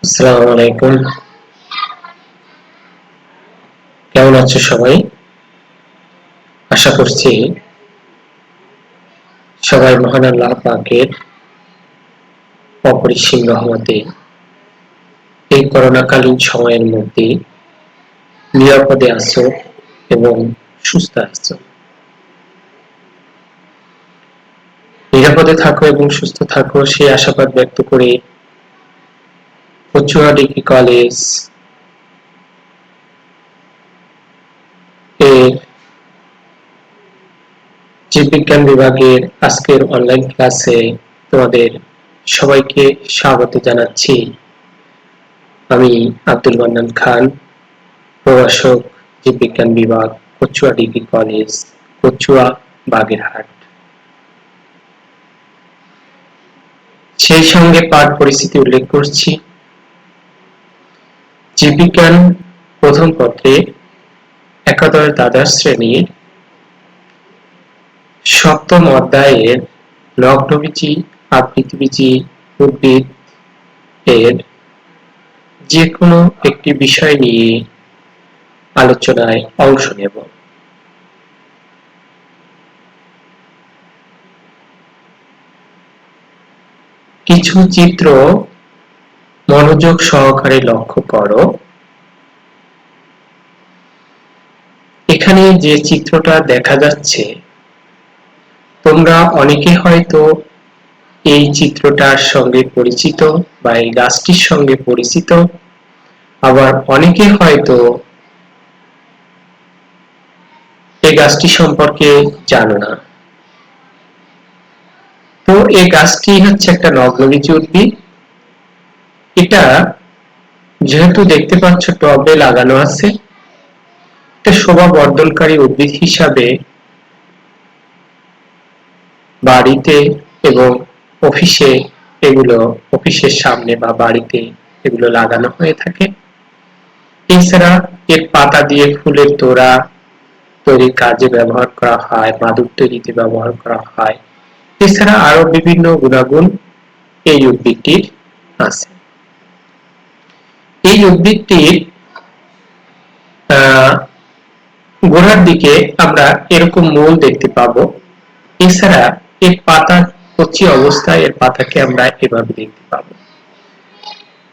আসসালামু আলাইকুম। কেমন আছো সবাই? আশা করছি সবাই মহান আল্লাহ পাকের অপরিসীম রহমতে এই করোনাকালীন সময়ের মধ্যে নিরাপদে আছো এবং সুস্থ আছো। নিরাপদে থাকো এবং সুস্থ থাকো সেই আশাবাদ ব্যক্ত করে কচুয়া ডিগ্রি কলেজ এর জীববিজ্ঞান বিভাগের আজকের অনলাইন ক্লাসে তোমাদের সবাইকে স্বাগত জানাচ্ছি। আমি আব্দুল মান্নান খান, প্রভাষক, জীববিজ্ঞান বিভাগ, কচুয়া ডিগ্রি কলেজ, কচুয়া, বাগেরহাট। সেই সঙ্গে পাঠ পরিস্থিতি উল্লেখ করছি। জীববিজ্ঞান প্রথম পত্রে একাদশ দ্বাদশ শ্রেণীর সপ্তম অধ্যায়ের লগ্নবীজি, আবৃতবীজি উদ্ভিদ এর যে কোনো একটি বিষয় নিয়ে আলোচনায় অংশ নেব। কিছু চিত্র মনোযোগ সহকারে লক্ষ্য করো। এখানে যে চিত্রটা দেখা যাচ্ছে, তোমরা অনেকে হয়তো এই চিত্রটার সঙ্গে পরিচিত বা এই গাছটির সঙ্গে পরিচিত, আবার অনেকে হয়তো এই গাছটি সম্পর্কে জানো না। তো এই গাছটি হচ্ছে একটা নগ্নবীজি উদ্ভিদ। এটা যেহেতু দেখতে পাচ্ছ টবে লাগানো আছে, এটা শোভা বর্ধনকারী উদ্ভিদ হিসাবে বাড়িতে এবং অফিসের সামনে বা বাড়িতে এগুলো লাগানো হয়ে থাকে। এছাড়া এর পাতা দিয়ে ফুলের তোড়া তৈরির কাজে ব্যবহার করা হয়, মাদুর তৈরিতে ব্যবহার করা হয়। এছাড়া আরো বিভিন্ন গুণাগুণ এই উদ্ভিদটির আছে। এই উদ্ভিদটির গোড়ার দিকে আমরা এরকম মূল দেখতে পাবো। এছাড়া এর পাতার কচি অবস্থায় এর পাতাকে আমরা এভাবে দেখতে পাবো।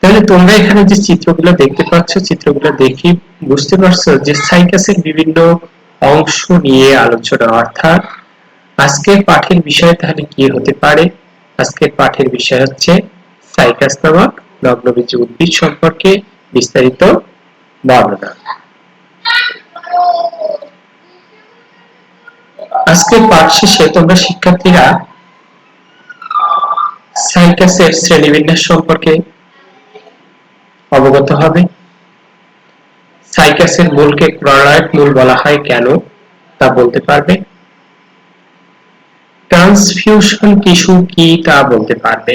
তাহলে তোমরা এখানে যে চিত্রগুলো দেখতে পাচ্ছ, চিত্রগুলো দেখি বুঝতে পারছো যে সাইকাসের বিভিন্ন অংশ নিয়ে আলোচনা, অর্থাৎ আজকের পাঠের বিষয় তাহলে কি হতে পারে? আজকের পাঠের বিষয় হচ্ছে সাইকাস নামক নগ্নবীজি উদ্ভিদ সম্পর্কে বিস্তারিত বর্ণনা। আজকের পাঠ শেষে তোমরা শিক্ষার্থীরা সাইকাসের শ্রেণীবিন্যাস সম্পর্কে অবগত হবে। সাইকাসের মূলকে ক্লোরাইড মূল বলা হয় কেন তা বলতে পারবে। ট্রান্সফিউশন টিস্যু কি তা বলতে পারবে।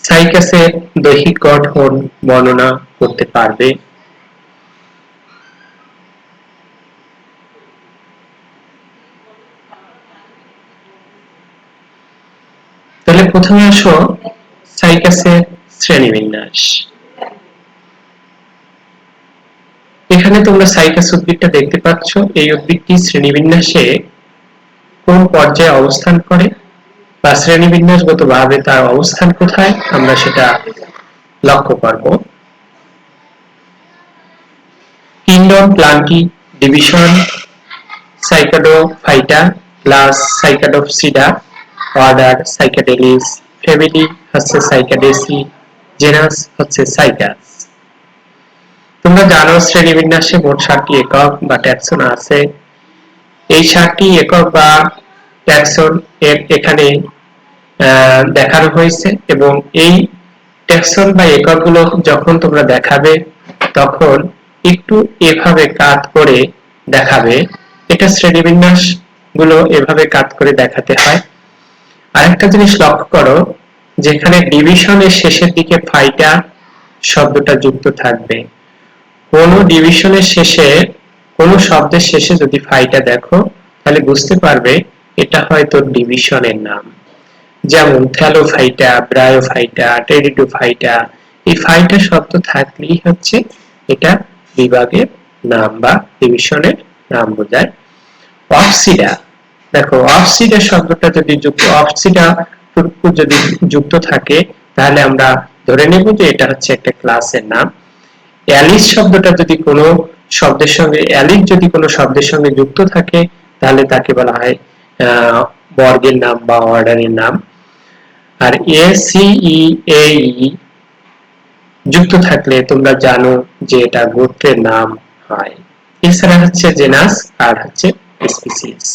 সাইকাসের দৈহিক গঠন বর্ণনা করতে পারবে। তাহলে প্রথমে আসো সাইকাসের শ্রেণীবিন্যাস। এখানে তোমরা সাইকাস উদ্ভিদটা দেখতে পাচ্ছ। এই উদ্ভিদটি শ্রেণীবিন্যাসে কোন পর্যায়ে অবস্থান করে বা শ্রেণীবিন্যাসগতভাবে তার অবস্থান কোথায় আমরা সেটা লক্ষ্য করব। Kingdom Plantae division Cycadophyta, class Cycadopsida, order Cycadales, family হচ্ছে সাইকাডেসি, জেনাস হচ্ছে সাইকাস। তোমরা জানো শ্রেণীবিন্যাসে মোট 7টি একক বা ট্যাক্সন আছে। এই 7টি একক বা ট্যাক্সন এর এখানে দেখানো হয়েছে এবং এই ট্যাক্সন বা এককগুলো যখন তোমরা দেখাবে তখন একটু এভাবে কাত করে দেখাবে। এটা শ্রেণীবিন্যাস গুলো এভাবে কাত করে দেখাতে হয়। আরেকটা জিনিস লক্ষ্য করো, যেখানে ডিভিশনের শেষের দিকে ফাইটা শব্দটা যুক্ত থাকবে। কোন ডিভিশনের শেষে, কোন শব্দের শেষে যদি ফাইটা দেখো তাহলে বুঝতে পারবে এটা হয়তো ডিভিশনের নাম। যেমন থ্যালোফাইটা, ব্রায়োফাইটা, টেরিডোফাইটা। এই ফাইটা শব্দ থাকলেই হচ্ছে এটা বিভাগের নাম বা ডিভিশনের নাম বোঝায়। অফসিডা, দেখো অফসিডা শব্দটা যদি অফসিডা যদি যুক্ত থাকে তাহলে আমরা ধরে নেব যে এটা হচ্ছে একটা ক্লাসের নাম। অ্যালিস শব্দটা যদি কোনো শব্দের সঙ্গে অ্যালিস যদি কোনো শব্দের সঙ্গে যুক্ত থাকে তাহলে তাকে বলা হয় বর্গের নাম বা অর্ডারের নাম। আর এ সি ই এ ই যুক্ত থাকলে তোমরা জানো যে এটা গোত্রের নাম হয়। এছাড়া হচ্ছে জেনাস আর হচ্ছে স্পিসিস।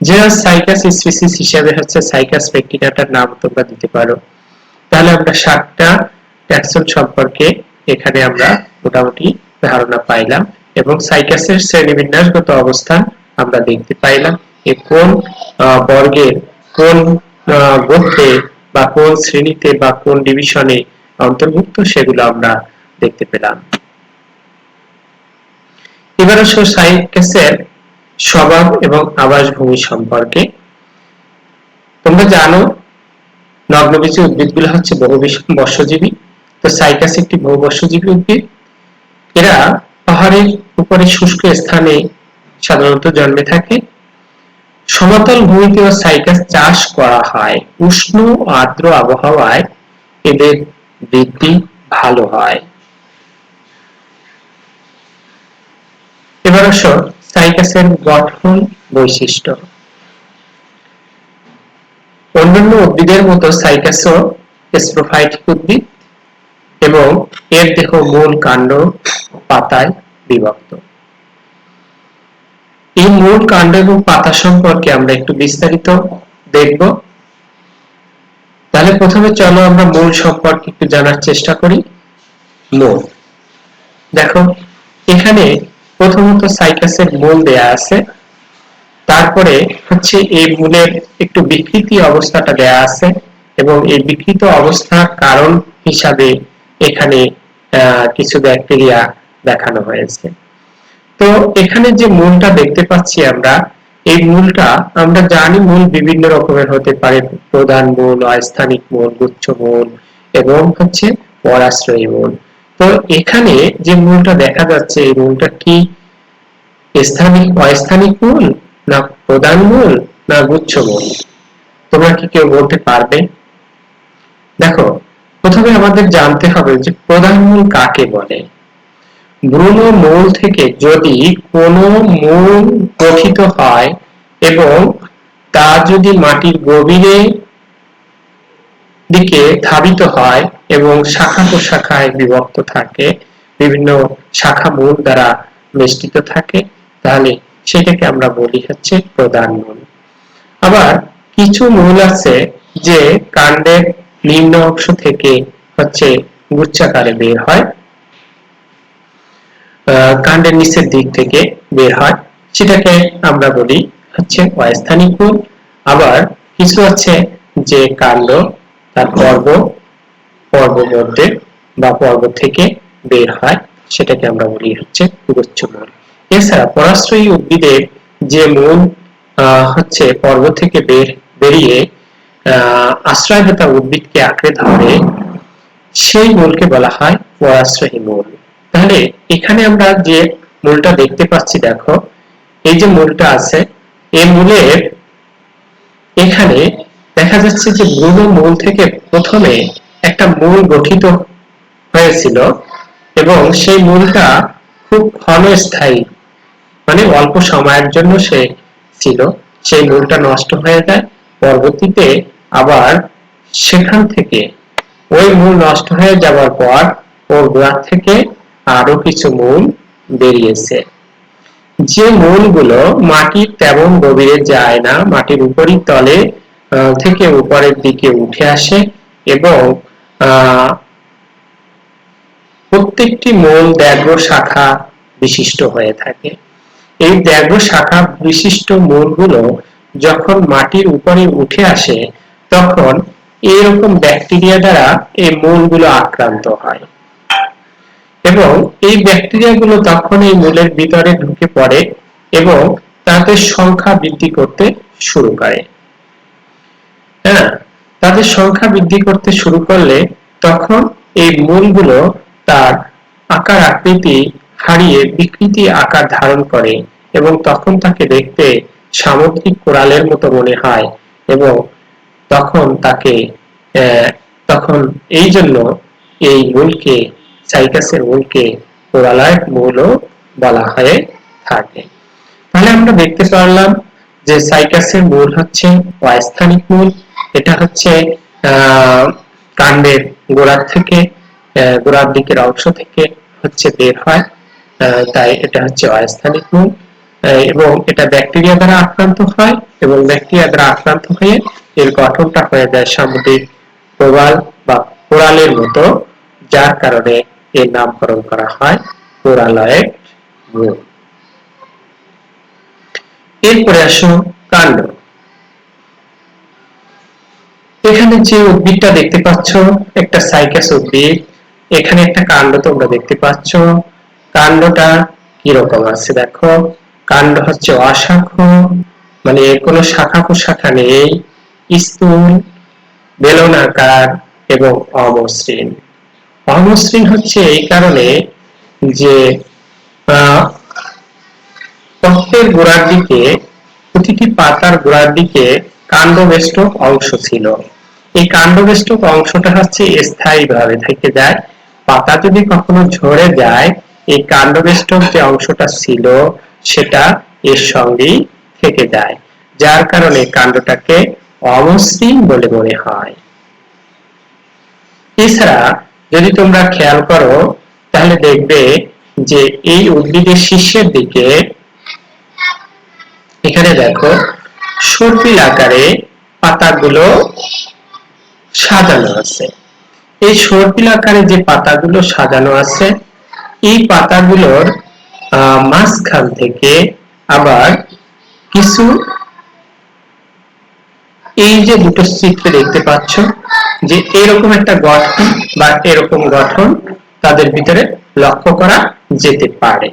জেনাস সাইকাস, স্পিসিস হিসেবে হচ্ছে সাইকাস পেকটিনাটার নাম তোমরা দিতে পারো। তাহলে আমরা 7টা ট্যাক্সন সম্পর্কে এখানে আমরা মোটামুটি ধারণা পাইলাম এবং সাইকাসের শ্রেণীবিন্যাসগত অবস্থান আমরা দেখতে পাইলাম। এ কোন বর্গের কোন গোত্রে বা কোন শ্রেণীতে বা কোন ডিভিশনে অন্তর্ভুক্ত সেগুলো আমরা দেখতে পেলাম। এবার আসো সাইকাসের স্বভাব এবং আবাসভূমি সম্পর্কে। তোমরা জানো নগ্নবীজী উদ্ভিদগুলো হচ্ছে বহুবর্ষজীবী। তো সাইকাস একটি বহুবর্ষজীবী উদ্ভিদ। এরা পাহাড়ের উপরে শুষ্ক স্থানে সাধারণত জন্মে থাকে। সমতল ভূমিতেও সাইকাস চাষ করা হয়। উষ্ণ ও আর্দ্র আবহাওয়ায় এদের বৃদ্ধি ভালো হয়। এবার আসো সাইকাসের গঠন বৈশিষ্ট্য। অন্যান্য উদ্ভিদের মতো সাইকাসও স্পোরোফাইটিক উদ্ভিদ এবং এর দেহ মূল, কাণ্ড, পাতায় বিভক্ত। এই মূল, কাণ্ড এবং পাতা সম্পর্কে আমরা একটু বিস্তারিত দেখব। তাহলে প্রথমে চলো আমরা মূল সম্পর্কে একটু জানার চেষ্টা করি। মূল, দেখো এখানে প্রথমত সাইকাসের মূল দেয়া আছে, তারপরে হচ্ছে এই মূলের একটু বিকৃতি অবস্থাটা দেয়া আছে এবং এই বিকৃত অবস্থার কারণ হিসাবে এখানে কিছু ব্যাকটেরিয়া দেখানো হয়েছে। তো এখানে যে মূলটা দেখতে পাচ্ছি আমরা, এই মূলটা আমরা জানি মূল বিভিন্ন রকমের হতে পারে, প্রধান মূল, অস্থানিক মূল, গুচ্ছ মূল এবং হচ্ছে পরাশ্রয়ী মূল। তো এখানে যে মূলটা দেখা যাচ্ছে এই মূলটা কি স্থানিক অস্থানিক মূল না প্রধান মূল না গুচ্ছ মূল, তোমরা কি কেউ বলতে পারবে? দেখো প্রথমে আমাদের জানতে হবে যে প্রধান মূল কাকে বলে। ভ্রূণ মূল থেকে যদি কোনো মূল গঠিত হয় এবং তা যদি মাটির গভীরে দিকে ধাবিত হয় এবং শাখা প্রশাখায় বিভক্ত থাকে, বিভিন্ন শাখা মূল দ্বারা বেষ্টিত থাকে, তাহলে সেটাকে আমরা বলি হচ্ছে প্রধান মূল। আবার কিছু মূল আছে যে কাণ্ডের নিম্ন অংশ থেকে হচ্ছে গুচ্ছাকারে বের হয়, কাণ্ডের নিচের দিক থেকে বের হয়, সেটাকে আমরা বলি হচ্ছে অস্থানিক মূল। আবার কিছু আছে যে কাণ্ড তার পর্ব মধ্যে বা পর্ব থেকে বের হয়, সেটাকে আমরা বলি হচ্ছে গুচ্ছ মূল। এছাড়া পরাশ্রয়ী উদ্ভিদের যে মূল হচ্ছে পর্ব থেকে বেরিয়ে আশ্রয়দাতা উদ্ভিদকে আঁকড়ে ধরে, সেই মূলকে বলা হয় পরাশ্রয়ী মূল। তাহলে এখানে আমরা যে মূলটা দেখতে পাচ্ছি, দেখো এই যে মূলটা আছে, এই মূলের এখানে দেখা যাচ্ছে যে ভ্রূণ মূল থেকে প্রথমে একটা মূল গঠিত হয়েছিল এবং সেই মূলটা খুব ক্ষণস্থায়ী, মানে অল্প সময়ের জন্য সে ছিল, সেই মূলটা নষ্ট হয়ে যায়। পরবর্তীতে আবার সেখান থেকে ওই মূল নষ্ট হয়ে যাওয়ার পর ওর গোড়া থেকে আরো কিছু মূল বেরিয়েছে, যে মূলগুলো মাটির তেমন গভীরে যায় না, মাটির উপরিতলে থেকে উপরের দিকে উঠে আসে এবং প্রত্যেকটি মূল দীর্ঘ শাখা বিশিষ্ট হয়ে থাকে। এই দীর্ঘ শাখা বিশিষ্ট মূলগুলো যখন মাটির উপরে উঠে আসে তখন এরকম ব্যাকটেরিয়া দ্বারা এই মূলগুলো আক্রান্ত হয় এবং এই ব্যাকটেরিয়াগুলো তখন এই মূলের ভিতরে ঢুকে পড়ে এবং তাদের সংখ্যা বৃদ্ধি করতে শুরু করে। হ্যাঁ, সংখ্যা বৃদ্ধি করতে শুরু করলে তখন এই মূলগুলো তার আকার আকৃতি হারিয়ে বিকৃতি আকার ধারণ করে এবং তখন তাকে দেখতে সামুদ্রিক কোরালের মতো মনে হয় এবং তখন তাকে তখন এই জন্য এই মূলকে সাইকাসের মূলকে কোরালয়েড মূলও বলা হয়ে থাকে। তাহলে আমরা দেখতে পারলাম যে সাইকাসের মূল হচ্ছে অস্থানিক মূল। এটা হচ্ছে কাণ্ডের গোড়ার থেকে গোড়ার দিকের অংশ থেকে হচ্ছে বের হয়, তাই এটা হচ্ছে অস্থানিক মূল এবং এটা ব্যাকটেরিয়া দ্বারা আক্রান্ত হয় এবং ব্যাকটেরিয়া দ্বারা আক্রান্ত হয়ে এর গঠনটা হয়ে যায় সামুদ্রিক প্রবাল বা কোরালের মতো, যার কারণে এর নামকরণ করা হয় কোরালয়েড মূল। এরপরে আসো কাণ্ড। এখানে যে উদ্ভিদটা দেখতে পাচ্ছ একটা সাইকাস উদ্ভিদ, এখানে একটা কাণ্ড তোমরা দেখতে পাচ্ছ। কাণ্ডটা কিরকম আছে দেখো, কাণ্ড হচ্ছে অশাখ, মানে এর কোনো শাখা প্রশাখা নেই, স্থূল, বেলনাকার এবং অমসৃণ। অমসৃণ হচ্ছে এই কারণে যে পত্রের গোড়ার দিকে, প্রতিটি পাতার গোড়ার দিকে কাণ্ডবেষ্টক অংশ ছিল। এই কাণ্ডবেষ্টক অংশটা হচ্ছে স্থায়ীভাবে থেকে যায়। পাতা যদি কখনো ঝরে যায়, এই কাণ্ডবেষ্টক যে অংশটা ছিল সেটা এর সঙ্গেই থেকে যায়, যার কারণে কাণ্ডটাকে অমসৃণ বলে মনে হয়। এছাড়া যদি তোমরা খেয়াল করো তাহলে দেখবে যে এই উদ্ভিদের শীর্ষের দিকে এখানে দেখো সর্পিল আকারে পাতাগুলো সাজানো আছে। এই সর্পিল আকারে যে পাতাগুলো সাজানো আছে, এই পাতাগুলোর মাঝখান থেকে আবার কিছু, এই যে দুটো চিত্র দেখতে পাচ্ছ যে এরকম একটা গঠন বা এরকম গঠন তাদের ভিতরে লক্ষ্য করা যেতে পারে।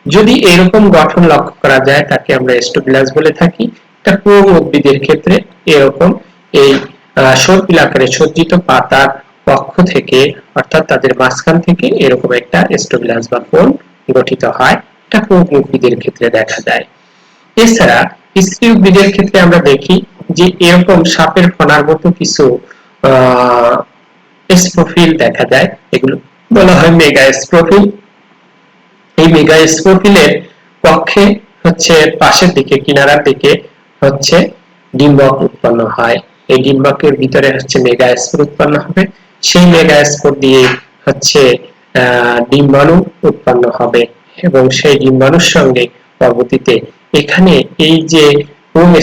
যদি এরকম গঠন লক্ষ্য করা যায় তাকে আমরা স্টোবিলাস বলে থাকি। এটা কোন উদ্ভিদের ক্ষেত্রে এরকম এই সর্পিল আকারে সজ্জিত পাতার পক্ষ থেকে অর্থাৎ তাদের মাঝখান থেকে এরকম একটা স্টোবিলাস বা কোণ গঠিত হয়, এটা কোন উদ্ভিদের ক্ষেত্রে দেখা যায়। এছাড়া স্ত্রী উদ্ভিদের ক্ষেত্রে আমরা দেখি যে এরকম সাপের ফণার মতো কিছু স্পোফিল দেখা যায়, এগুলো বলা হয় মেগাস্পোফিল। এই মেগাস্পোফিলের পক্ষে হচ্ছে পাশের দিকে কিনারার দিকে হচ্ছে ডিম্বক উৎপন্ন হয়। এই ডিম্বকের ভিতরে হচ্ছে মেগাস্পোর উৎপন্ন হবে, সেই মেগাস্পোর দিয়ে হচ্ছে ডিম্বাণু উৎপন্ন হবে এবং সেই ডিম্বাণুর সঙ্গে পরবর্তীতে এখানে এই যে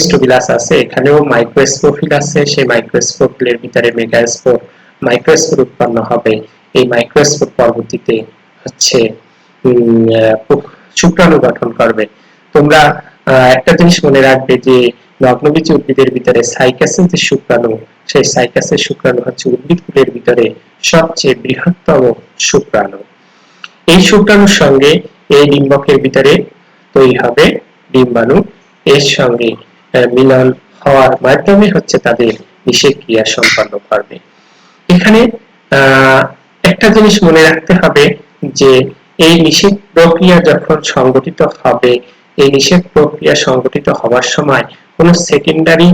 স্টোবিলাস আছে এখানেও মাইক্রোস্পোফিল আছে, সেই মাইক্রোস্পোফিলের ভিতরে মেগাস্পোর মাইক্রোস্পোর উৎপন্ন হবে। এই মাইক্রোস্পোর পরবর্তীতে হচ্ছে শুক্রাণু গঠন করবে। তোমরা একটা জিনিস মনে রাখবে যে নগ্নবীজ উদ্ভিদের ভিতরে সাইকাসের যে শুক্রাণু, সেই সাইকাসের শুক্রাণু হচ্ছে উদ্ভিদকুলের ভিতরে সবচেয়ে বৃহত্তম শুক্রাণু। এই শুক্রাণুর সঙ্গে এই ডিম্বকের ভিতরে তৈরি হবে ডিম্বাণু, এর সঙ্গে মিলন হওয়ার মাধ্যমে হচ্ছে তাদের নিষেক ক্রিয়া সম্পন্ন করবে। এখানে একটা জিনিস মনে রাখতে হবে যে এই নিষেক প্রক্রিয়া যখন সংগঠিত হবে, এই নিষেক প্রক্রিয়া সংগঠিত হওয়ার সময় কোন সেকেন্ডারি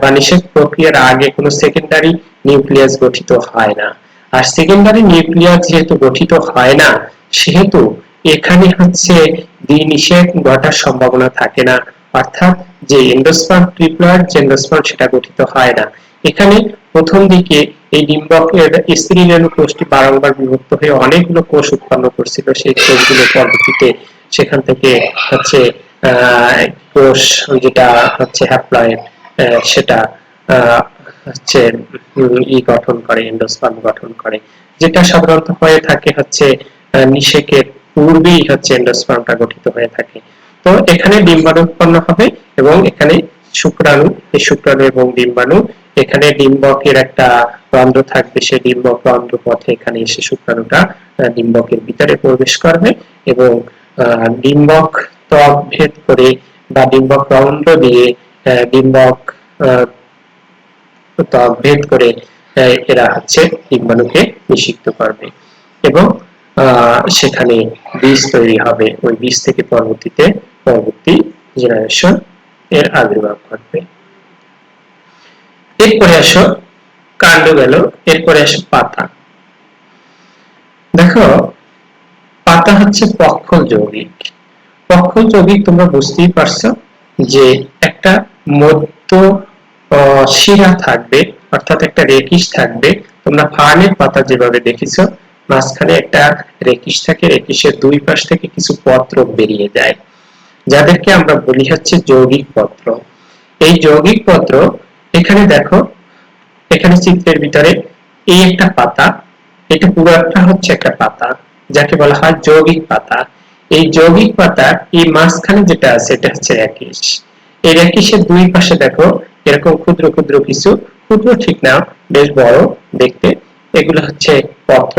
বা নিষেক প্রক্রিয়ার আগে কোন সেকেন্ডারি নিউক্লিয়াস গঠিত হয় না। আর সেকেন্ডারি নিউক্লিয়াস যেহেতু গঠিত হয় না, সেহেতু এখানে হচ্ছে দ্বিনিষেক ঘটার সম্ভাবনা থাকে না, অর্থাৎ যে এন্ডোস্পার্ম ট্রিপ্লয়েড যে এন্ডোস্পার্ম সেটা গঠিত হয় না। এখানে প্রথম দিকে এই ডিম্বকের স্ত্রী রেণু কোষটি বারংবার বিভক্ত হয়ে অনেকগুলো কোষ উৎপন্ন করছিল, সেই কোষগুলো পরবর্তীতে সেখান থেকে হচ্ছে কোষ যেটা হচ্ছে হ্যাপ্লয়েড সেটা হচ্ছে গঠন করে, এন্ডোস্পার্ম গঠন করে, যেটা সাধারণত হয়ে থাকে হচ্ছে নিষেকের পূর্বেই হচ্ছে এন্ডোস্পার্মটা গঠিত হয়ে থাকে। তো এখানে ডিম্বাণু উৎপন্ন হবে এবং এখানে শুক্রাণু, এই শুক্রাণু এবং ডিম্বাণু, এখানে ডিম্বকের একটা রন্ধ্র থাকবে, সেই ডিম্বক রন্ধ্র পথে এখানে এসে শুক্রাণুটা ডিম্বকের ভিতরে প্রবেশ করবে এবং ডিম্বক ত্বক ভেদ করে বা ডিম্বক রন্ধ্র দিয়ে ডিম্বক ত্বক ভেদ করে এরা হচ্ছে ডিম্বাণুকে নিষিক্ত করবে এবং সেখানে বীজ তৈরি হবে, ওই বীজ থেকে পরবর্তী জেনারেশন এর আবির্ভাব ঘটবে। এরপরে আসো কাণ্ড গেল, এরপরে আসো পাতা। দেখো পাতা হচ্ছে পক্ষল যৌগিক। পক্ষল যৌগিক তোমরা বুঝতেই পারছো যে একটা মধ্য শিরা থাকবে, অর্থাৎ একটা রেকিস থাকবে। তোমরা ফার্নের পাতা যেভাবে দেখেছো মাঝখানে একটা রেকিস থাকে, রেকিসের দুই পাশ থেকে কিছু পত্র বেরিয়ে যায়, যাদেরকে আমরা বলি হচ্ছে যৌগিক পত্র। এই যৌগিক পত্র এখানে দেখো, এখানে চিত্রের ভিতরে এই একটা পাতা, এটা পুরো একটা হচ্ছে একটা পাতা, যাকে বলা হয় যৌগিক পাতা। এই যৌগিক পাতার এই মাঝখানে যেটা আছে এটা হচ্ছে রেকিস। এই রেকিসের দুই পাশে দেখো এরকম ক্ষুদ্র ক্ষুদ্র কিছু, ক্ষুদ্র ঠিক না বেশ বড় দেখতে, এগুলো হচ্ছে পত্র।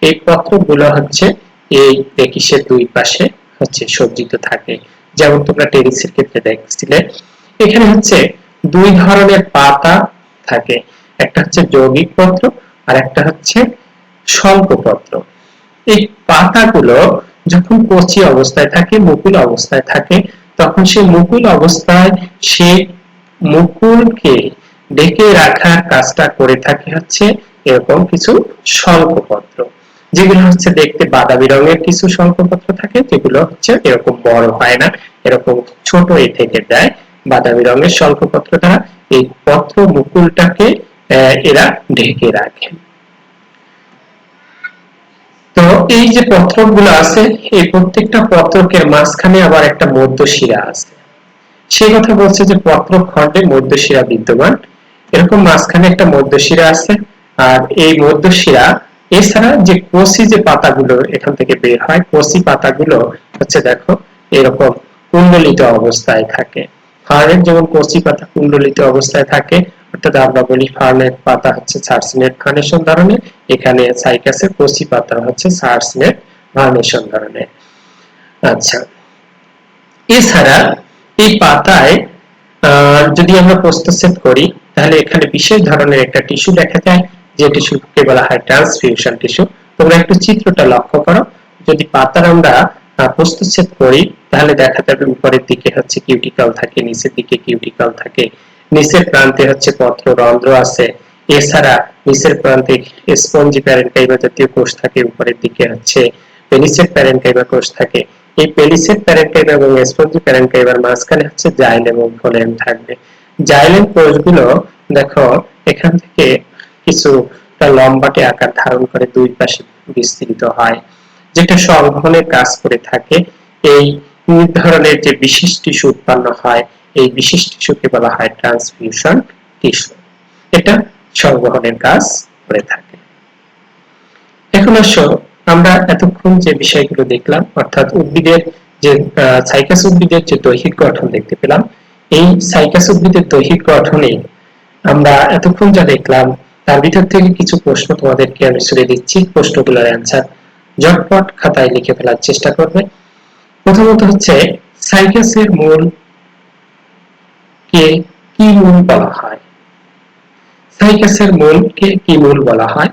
এই পত্রগুলো হচ্ছে এই রেকিসের দুই পাশে হচ্ছে সজ্জিত থাকে, যেমন তোমরা টেরিসের ক্ষেত্রে দেখছিলে। এখানে হচ্ছে দুই ধরনের পাতা থাকে, একটা হচ্ছে যৌগিক পত্র আর একটা হচ্ছে স্বল্পপত্র। এই পাতাগুলো যখন কচি অবস্থায় থাকে, মুকুল অবস্থায় থাকে, তখন সেই মুকুল অবস্থায় সেই মুকুলকে ঢেকে রাখার কাজটা করে থাকে হচ্ছে এরকম কিছু স্বল্পপত্র, যেগুলো হচ্ছে দেখতে বাদামি রঙের কিছু স্বল্পপত্র থাকে, যেগুলো হচ্ছে এরকম বড় হয় না, এরকম ছোটই থেকে যায়। বাদামি রঙের স্বল্পপত্র দ্বারা এই পত্র মুকুলটাকে এরা ঢেকে রাখে। তো এই যে পত্রগুলো আছে, এই প্রত্যেকটা পত্রকের মাঝখানে আবার একটা মধ্যশিরা আছে। সেই কথা বলছে যে পত্র খণ্ডে মধ্যশিরা বিদ্যমান, এরকম মাঝখানে একটা মধ্যশিরা আছে। আর এই মধ্যশিরা এছাড়া যে কচি যে পাতাগুলো এখান থেকে বের হয়, কচি পাতাগুলো হচ্ছে দেখো এরকম কুণ্ডলিত অবস্থায় থাকে। ফার্নের যেমন কচি পাতা কুণ্ডলিত অবস্থায় থাকে, অর্থাৎ আমরা বলি ফার্নের পাতা হচ্ছে সার্সিনেট ভার্নেশন ধরনের, এখানে সাইকাসের কচি পাতা হচ্ছে সার্সিনেট ভার্নেশন ধরনের। আচ্ছা, এছাড়া এই পাতায় যদি আমরা প্রস্তুচ্ছেদ করি তাহলে এখানে বিশেষ ধরনের একটা টিস্যু দেখা যায়, যে টিস্যুকে বলা হয় ট্রান্সফিউশন টিস্যু। তোমরা একটু চিত্রটা লক্ষ্য করো, যদি পাতার আমরা প্রস্তুচ্ছেদ করি তাহলে দেখা যাবে উপরের দিকে হচ্ছে কিউটিকল থাকে, নিচের দিকে কিউটিকল থাকে, নিচের প্রান্তে হচ্ছে পত্ররন্ধ্র আছে, এছাড়া নিচের প্রান্তে স্পঞ্জি প্যারেনকাইমা জাতীয় কোষ থাকে, উপরের দিকে হচ্ছে পেলিসেড প্যারেনকাইমা কোষ থাকে। এই পেলিসেড প্যারেনকাইমা এবং স্পঞ্জি প্যারেনকাইমার মাঝখানে হচ্ছে জাইলেম এবং ফ্লোয়েম থাকবে। জাইলেম কোষগুলো দেখো এখান থেকে কিছু লম্বাটে আকার ধারণ করে দুই পাশে বিস্তৃত হয়, যেটা সংবহনের কাজ করে থাকে। এই ধরনের যে বিশেষ টিস্যু উৎপন্ন হয়, এই বিশেষ টিস্যুকে বলা হয় ট্রান্সফিউশন টিস্যু, এটা সংবহনের কাজ করে থাকে। এখন আসো আমরা এতক্ষণ যে বিষয়গুলো দেখলাম, অর্থাৎ উদ্ভিদের যে সাইকাস উদ্ভিদের যে দৈহিক গঠন দেখতে পেলাম, এই সাইকাস উদ্ভিদের দৈহিক গঠনে আমরা এতক্ষণ যা দেখলাম তার ভিতর থেকে কিছু প্রশ্ন তোমাদেরকে আমি ছুড়ে দিচ্ছি, প্রশ্নগুলোর অ্যান্সার ঝটপট খাতায় লিখে ফেলার চেষ্টা করবে। প্রথমত হচ্ছে সাইকাসের মূল কে কি মূল বলা হয়? সাইকাসের মূলকে কি মূল বলা হয়?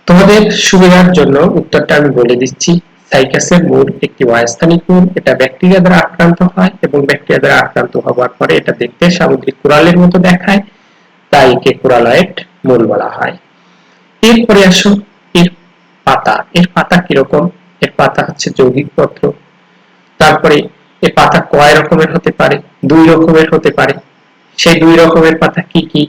তোমাদের সুবিধার জন্য উত্তরটা আমি বলে দিচ্ছি। সাইকাসের মূল একটি অস্থানিক মূল, এটা ব্যাকটেরিয়া দ্বারা আক্রান্ত হয় এবং ব্যাকটেরিয়া দ্বারা আক্রান্ত হওয়ার পরে এটা দেখতে সামুদ্রিক কোরালের মতো দেখায়, তাই একে কোরালয়েড মূল বলা হয়। এরপরে আসো এর পাতা। এর পাতা কিরকম? এর পাতা হচ্ছে যৌগিক পত্র। তারপরে এর পাতা কয় রকমের হতে পারে? দুই রকমের হতে পারে। সেই দুই রকমের পাতা কি কি?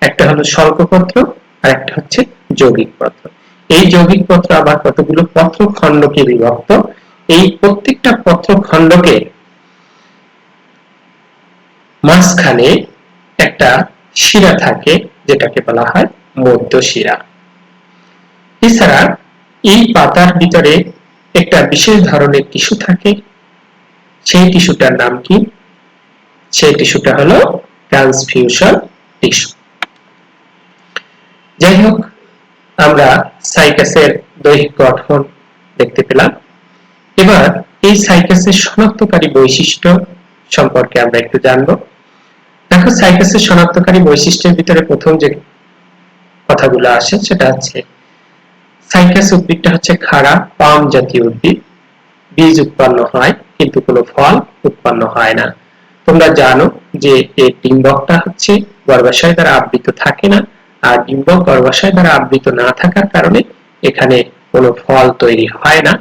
একটা হলো স্বল্পপত্র আর একটা হচ্ছে যৌগিক পত্র। এই যৌগিক পত্র আবার কতগুলো পত্র খণ্ডকে বিভক্ত। এই প্রত্যেকটা পত্র খণ্ডকে মাঝখানে একটা শিরা থাকে, যেটাকে বলা হয় মধ্যশিরা। এছাড়া এই পাতার ভিতরে একটা বিশেষ ধরনের টিস্যু থাকে, সেই টিস্যুটার নাম কি? সেই টিস্যুটা হলো ট্রান্সফিউশন টিস্যু। যাই হোক, আমরা সাইকাসের দৈহিক গঠন দেখতে পেলাম। এবার এই সাইকাসের শনাক্তকারী বৈশিষ্ট্য সম্পর্কে আমরা একটু জানবো। দেখো দেখো সাইকাসের শনাক্তকারী বৈশিষ্ট্যের ভিতরে প্রথম যে কথাগুলো আসে সেটা হচ্ছে সাইকাস উদ্ভিদটা হচ্ছে খাড়া পাম জাতীয় উদ্ভিদ, বীজ উৎপন্ন হয় কিন্তু কোনো ফল উৎপন্ন হয় না। তোমরা জানো যে এই ডিম্বকটা হচ্ছে গর্ভাশয় দ্বারা আবৃত থাকে না, আর ডিম্বক গর্ভাশয় দ্বারা আবৃত না থাকার কারণে এখানে কোনো ফল তৈরি হয় না,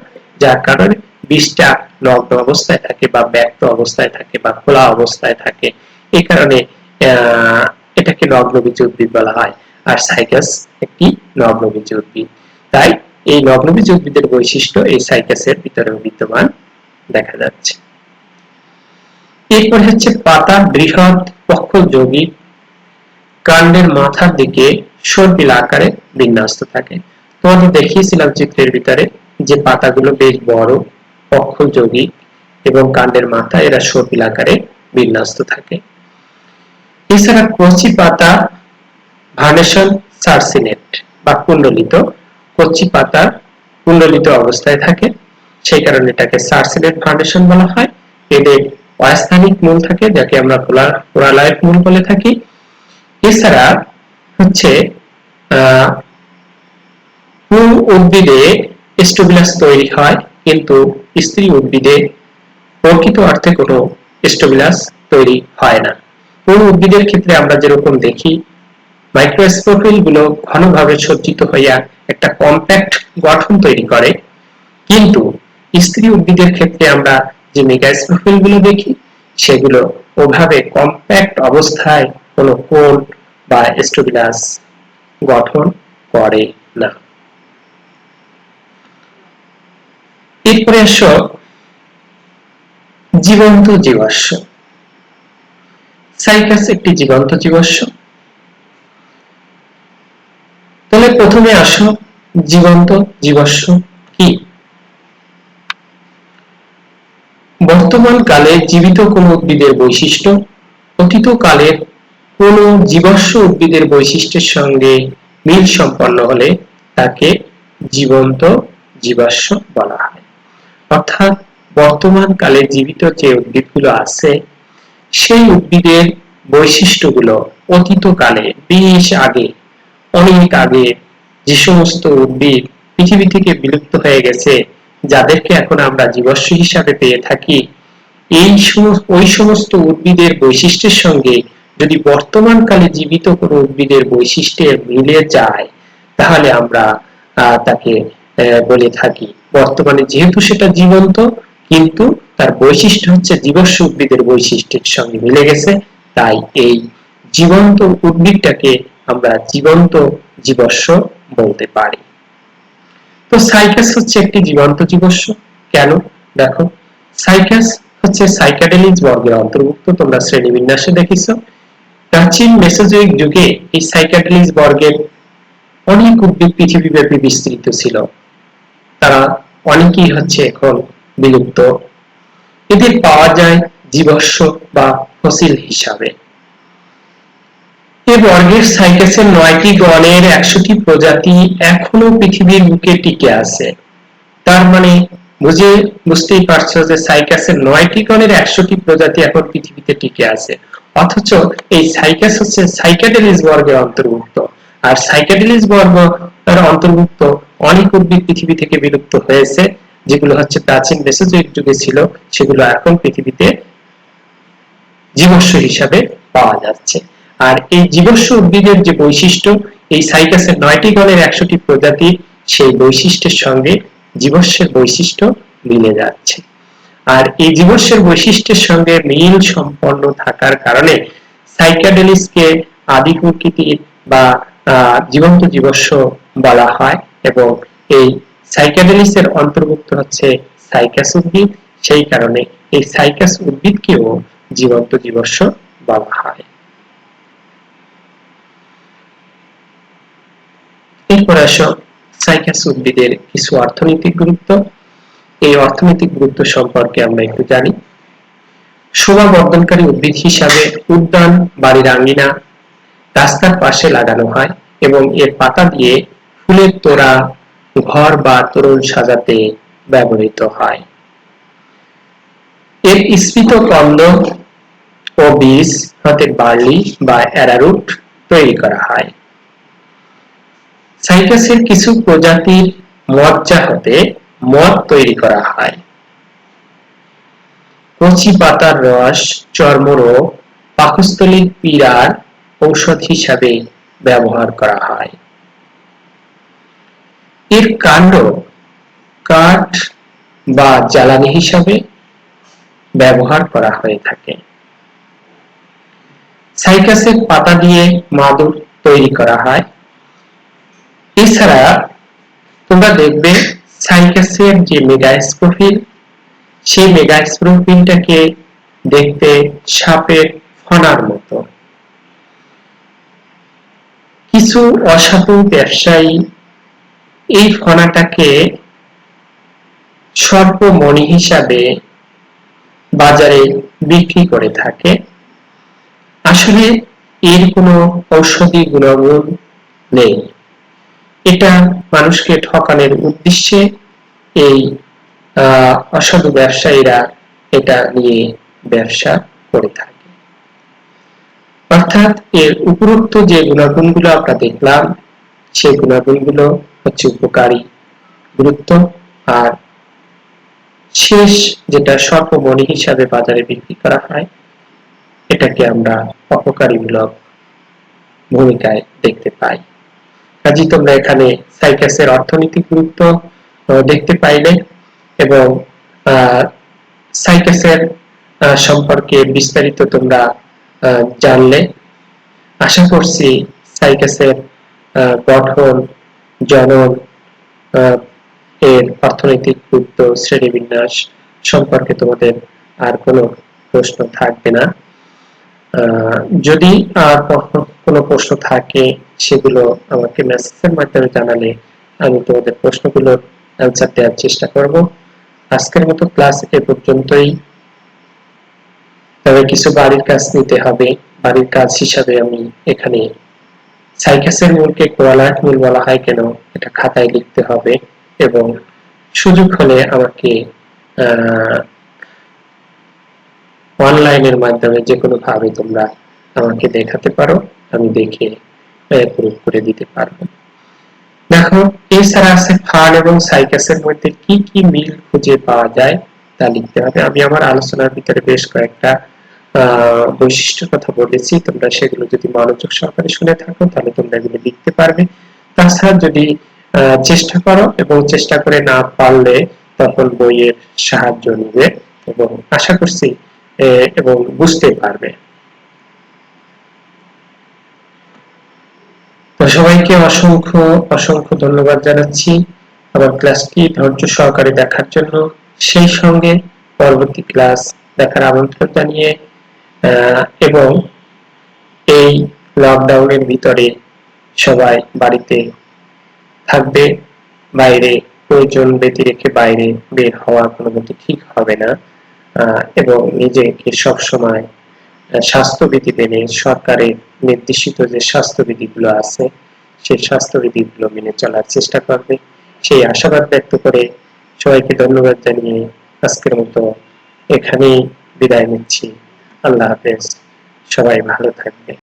যার কারণে বীজটা নগ্ন অবস্থায় থাকে বা ব্যক্ত অবস্থায় থাকে বা খোলা অবস্থায় থাকে। এই কারণে এটাকে নগ্নবীজ উদ্ভিদ বলা হয়। আর সাইকাস একটি নগ্নবীজ উদ্ভিদ, তাই এই নগ্নবীজ উদ্ভিদের বৈশিষ্ট্য এই সাইকাসের ভিতরে বিদ্যমান দেখা যাচ্ছে। এরপর হচ্ছে পাতা বৃহৎ পক্ষযোগী, কাণ্ডের মাথার দিকে সর্পিল আকারে বিন্যস্ত থাকে। তোমাদের দেখিয়েছিলাম চিত্রের ভিতরে যে পাতাগুলো বেশ বড়, পক্ষযোগী এবং কাণ্ডের মাথা এরা সর্পিল আকারে বিন্যস্ত থাকে। এছাড়া কচি পাতা ভার্নেশন সার্সিনেট বা কুণ্ডলিত, কচি পাতা কুণ্ডলিত অবস্থায় থাকে, সেই কারণে এটাকে সার্সিনেট ভার্নেশন বলা হয়। এদের অস্থানিক মূল থাকে যাকে আমরা পোরালয়েড মূল বলে থাকি। এছাড়া হচ্ছে পুরুষ উদ্ভিদে স্টোবিলাস তৈরি হয় কিন্তু স্ত্রী উদ্ভিদে প্রকৃত অর্থে কোনো স্টোবিলাস তৈরি হয় না। পুরুষ উদ্ভিদের ক্ষেত্রে আমরা যেরকম দেখি মাইক্রোস্পোফিল গুলো ঘনভাবে সজ্জিত হইয়া একটা কম্প্যাক্ট গঠন তৈরি করে, কিন্তু স্ত্রী উদ্ভিদের ক্ষেত্রে আমরা যে মেগাস্পোফিল গুলো দেখি সেগুলো ওভাবে কম্প্যাক্ট অবস্থায় কোনো কোন বা স্টোবিলাস গঠন করে না। এরপরে আসো জীবন্ত জীবাশ্ম। সাইকাস একটি জীবন্ত জীবাশ্ম। তাহলে প্রথমে আসো জীবন্ত জীবাশ্ম কি। বর্তমান কালে জীবিত কোন উদ্ভিদের বৈশিষ্ট্য অতীত কালের কোন জীবাশ্ম উদ্ভিদের বৈশিষ্ট্যের সঙ্গে মিল সম্পন্ন হলে তাকে জীবন্ত জীবাশ্ম বলা হয়। অর্থাৎ বর্তমান কালে জীবিত যে উদ্ভিদগুলো আছে সেই উদ্ভিদের বৈশিষ্ট্যগুলো অতীত কালে বেশ আগে, অনেক আগে যে সমস্ত উদ্ভিদ পৃথিবী থেকে বিলুপ্ত হয়ে গেছে, যাদেরকে এখন আমরা জীবাশ্ম হিসাবে পেয়ে থাকি, ওই সমস্ত উদ্ভিদের বৈশিষ্ট্যের সঙ্গে যদি বর্তমান কালে জীবিত কোনো উদ্ভিদের বৈশিষ্ট্যের মিলে যায় তাহলে আমরা তাকে বলে থাকি বর্তমানে যেহেতু সেটা জীবন্ত কিন্তু তার বৈশিষ্ট্য হচ্ছে জীবাশ্ম উদ্ভিদের বৈশিষ্ট্যের সঙ্গে মিলে গেছে, তাই এই জীবন্ত উদ্ভিদটাকে আমরা জীবন্ত জীবাশ্ম বলতে পারি। তো সাইকাস হচ্ছে একটি জীবন্ত জীবাশ্ম কেন? দেখো সাইকাস হচ্ছে সাইকাডেলিজ বর্গের অন্তর্ভুক্ত। তোমরা শ্রেণীবিন্যাসে দেখেছো প্রাচীন মেসোজোইক যুগে এই সাইকাডেলিজ বর্গের অনেক উদ্ভিদ পৃথিবীব্যাপী বিস্তৃত ছিল, তারা অনেকেই হচ্ছে এখন বিলুপ্ত। এদের পাওয়া যায় জীবাশ্ম বা ফসিল হিসাবে। এই বর্গের সাইকাসের 9টি গণের 100টি প্রজাতি এখনো পৃথিবীর বুকে টিকে আছে। তার মানে বুঝতেই পারছো যে সাইকাসের 9টি গণের 100টি প্রজাতি এখন পৃথিবীতে টিকে আছে, অথচ এই সাইকাস হচ্ছে সাইকাডেলিজ বর্গের অন্তর্ভুক্ত। আর সাইকাডেলিজ বর্গ এর অন্তর্ভুক্ত অনেক উদ্ভিদ পৃথিবী থেকে বিলুপ্ত হয়েছে, যেগুলো হচ্ছে প্রাচীন মেসোজোইক যুগে ছিল, সেগুলো এখন পৃথিবীতে জীবাশ্ম হিসাবে পাওয়া যাচ্ছে। আর এই জীবাশ্ম উদ্ভিদের যে বৈশিষ্ট্য এই সাইকাসের 9টি গণের 100টি প্রজাতি সেই বৈশিষ্ট্যের সঙ্গে জীবাশ্মের বৈশিষ্ট্য মিলে যাচ্ছে। আর এই জীবাশ্মের বৈশিষ্ট্যের সঙ্গে মিল সম্পন্ন থাকার কারণে সাইকাডেলিসকে আদি প্রকৃতির বা জীবন্ত জীবাশ্ম বলা হয় এবং এই সাইকাডেলিসের অন্তর্ভুক্ত হচ্ছে সাইকাস উদ্ভিদ, সেই কারণে এই সাইকাস উদ্ভিদকেও জীবন্ত জীবাশ্ম বলা হয়। এরপর আসো সাইকাস উদ্ভিদের কিছু অর্থনৈতিক গুরুত্ব। এই অর্থনৈতিক গুরুত্ব সম্পর্কে আমরা একটু জানি। শোভা বর্ধনকারী উদ্ভিদ হিসাবে উদ্যান, বাড়ির আঙ্গিনা, রাস্তার পাশে লাগানো হয় এবং এর পাতা দিয়ে ফুলের তোড়া, ঘর বা তোরণ সাজাতে ব্যবহৃত হয়। এর স্ফীত কন্দ ও বীজ হতে বার্লি বা অ্যারারুট তৈরি করা হয়। সাইকাসের কিছু প্রজাতির মজ্জা হতে মদ তৈরি করা হয়। কচি পাতার রস চর্মরোগ, পাকস্থলীর পীড়ার ঔষধ হিসাবে ব্যবহার করা হয়। এর কাণ্ড কাঠ বা জ্বালানি হিসাবে ব্যবহার করা হয়ে থাকে। সাইকাসের পাতা দিয়ে মাদুর তৈরি করা হয়। এছাড়া তোমরা দেখবে সাইকাসের যে মেগাস্পোফিল, সেই মেগাস্পোফিলটাকে দেখতে সাপের ফনার মতো। কিছু অসাধু ব্যবসায়ী এই ফনাটাকে সর্পমণি হিসাবে বাজারে বিক্রি করে থাকে। আসলে এর কোনো ঔষধি গুণাগুণ নেই। এটা মানুষকে ঠকানোর উদ্দেশ্যে এই অসাধু ব্যবসায়ীরা এটা নিয়ে ব্যবসা করে থাকে। অর্থাৎ এর উপরোক্ত যে গুণাগুণগুলো আমরা দেখলাম, সেই গুণাগুণগুলো হচ্ছে উপকারী গুরুত্ব, আর শেষ যেটা সর্পমণি হিসাবে বাজারে বিক্রি করা হয়, এটাকে আমরা অপকারীমূলক ভূমিকায় দেখতে পাই। কাজী তোমরা এখানে সাইকাসের অর্থনৈতিক গুরুত্ব দেখতে পাইলে এবং সাইকাসের সম্পর্কে বিস্তারিত তোমরা জানলে। আশা করছি সাইকাসের গঠন, জনন, এর অর্থনৈতিক গুরুত্ব, শ্রেণীবিন্যাস সম্পর্কে তোমাদের আর কোনো প্রশ্ন থাকবে না। যদি আর কোনো প্রশ্ন থাকে সেগুলো আমাকে মেসেজের মাধ্যমে জানালে আমি তোমাদের প্রশ্নগুলোর অ্যান্সার দেওয়ার চেষ্টা করব। আজকের মতো ক্লাস এ পর্যন্তই। তবে কিছু বাড়ির কাজ নিতে হবে। বাড়ির কাজ হিসাবে আমি এখানে সাইকাসের মূলকে কোয়ালাট মূল বলা হয় কেন এটা খাতায় লিখতে হবে, এবং সুযোগ হলে আমাকে অনলাইনের মাধ্যমে যে কোনো ভাবে তোমরা আমাকে দেখাতে পারো, আমি দেখে প্রুফ করে দিতে পারবো। দেখো, এছাড়া আছে ফান এবং সাইকাসের মধ্যে কি কি মিল খুঁজে পাওয়া যায় তা লিখতে হবে। আমি আমার আলোচনার ভিতরে বেশ কয়েকটা বৈশিষ্ট্যের কথা বলেছি, তোমরা সেগুলো যদি মনোযোগ সহকারে শুনে থাকো তাহলে তোমরা এগুলো লিখতে পারবে। তাছাড়া যদি চেষ্টা করো এবং চেষ্টা করে না পারলে তখন বইয়ের সাহায্য নিবে এবং আশা করছি এবং বুঝতে পারবে। তো সবাইকে অসংখ্য অসংখ্য ধন্যবাদ জানাচ্ছি আমার ক্লাসটি ধৈর্য সহকারে দেখার জন্য। সেই সঙ্গে পরবর্তী ক্লাস দেখার আমন্ত্রণ জানিয়ে এবং এই লকডাউনের ভিতরে সবাই বাড়িতে থাকবে, বাইরে প্রয়োজন ব্যতি রেখে বাইরে বের হওয়া কোনো মতে ঠিক হবে না, এবং নিজেকে সবসময় স্বাস্থ্যবিধি মেনে সরকারের নির্দেশিত যে স্বাস্থ্যবিধিগুলো আছে সেই স্বাস্থ্যবিধিগুলো মেনে চলার চেষ্টা করবে, সেই আশাবাদ ব্যক্ত করে সবাইকে ধন্যবাদ জানিয়ে আজকের মতো এখানেই বিদায় নিচ্ছি। আল্লাহ হাফেজ, সবাই ভালো থাকবে।